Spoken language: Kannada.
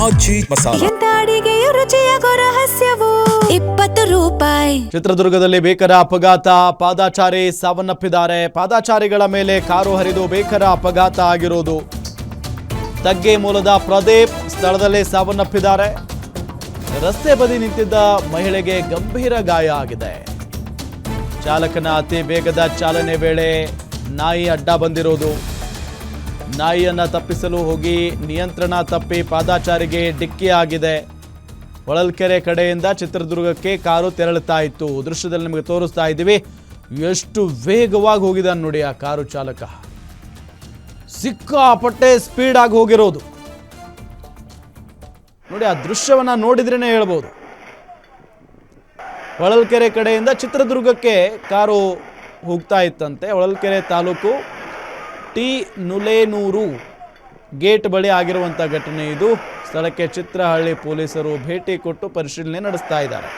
ಆಚಿ ಮಸಾಲ. ಎಂತ ಅಡಿಗೆಯ ರುಚಿಯಾಗೋ ರಹಸ್ಯವು 20 ರೂಪಾಯಿ. ಚಿತ್ರದುರ್ಗದಲ್ಲಿ ಭೀಕರ ಅಪಘಾತ, ಪಾದಾಚಾರಿ ಸಾವನ್ನಪ್ಪಿದ್ದಾರೆ. ಪಾದಾಚಾರಿಗಳ ಮೇಲೆ ಕಾರು ಹರಿದು ಭೀಕರ ಅಪಘಾತ ಆಗಿರೋದು. ತಗ್ಗೆ ಮೂಲದ ಪ್ರದೀಪ್ ಸ್ಥಳದಲ್ಲೇ ಸಾವನ್ನಪ್ಪಿದ್ದಾರೆ. ರಸ್ತೆ ಬದಿ ನಿಂತಿದ್ದ ಮಹಿಳೆಗೆ ಗಂಭೀರ ಗಾಯ ಆಗಿದೆ. ಚಾಲಕನ ಅತಿ ವೇಗದ ಚಾಲನೆ ವೇಳೆ ನಾಯಿ ಅಡ್ಡ ಬಂದಿರೋದು. ನಾಯಿಯನ್ನ ತಪ್ಪಿಸಲು ಹೋಗಿ ನಿಯಂತ್ರಣ ತಪ್ಪಿ ಪಾದಾಚಾರಿಗೆ ಡಿಕ್ಕಿ ಆಗಿದೆ. ಹೊಳಲ್ಕೆರೆ ಕಡೆಯಿಂದ ಚಿತ್ರದುರ್ಗಕ್ಕೆ ಕಾರು ತೆರಳುತ್ತಾ ಇತ್ತು. ದೃಶ್ಯದಲ್ಲಿ ನಿಮಗೆ ತೋರಿಸ್ತಾ ಇದ್ದೀವಿ ಎಷ್ಟು ವೇಗವಾಗಿ ಹೋಗಿದ್ದಾನೆ ನೋಡಿ ಆ ಕಾರು ಚಾಲಕ. ಸಿಕ್ಕಾಪಟ್ಟೆ ಸ್ಪೀಡ್ ಆಗಿ ಹೋಗಿರೋದು ನೋಡಿ. ಆ ದೃಶ್ಯವನ್ನ ನೋಡಿದ್ರೇನೆ ಹೇಳ್ಬೋದು. ಹೊಳಲ್ಕೆರೆ ಕಡೆಯಿಂದ ಚಿತ್ರದುರ್ಗಕ್ಕೆ ಕಾರು ಹೋಗ್ತಾ ಇತ್ತಂತೆ. ಹೊಳಲ್ಕೆರೆ ತಾಲೂಕು ಟಿ ನುಲೇನೂರು ಗೇಟ್ ಬಳಿ ಆಗಿರುವಂಥ ಘಟನೆ ಇದು. ಸ್ಥಳಕ್ಕೆ ಚಿತ್ರಹಳ್ಳಿ ಪೊಲೀಸರು ಭೇಟಿ ಕೊಟ್ಟು ಪರಿಶೀಲನೆ ನಡೆಸ್ತಾ ಇದ್ದಾರೆ.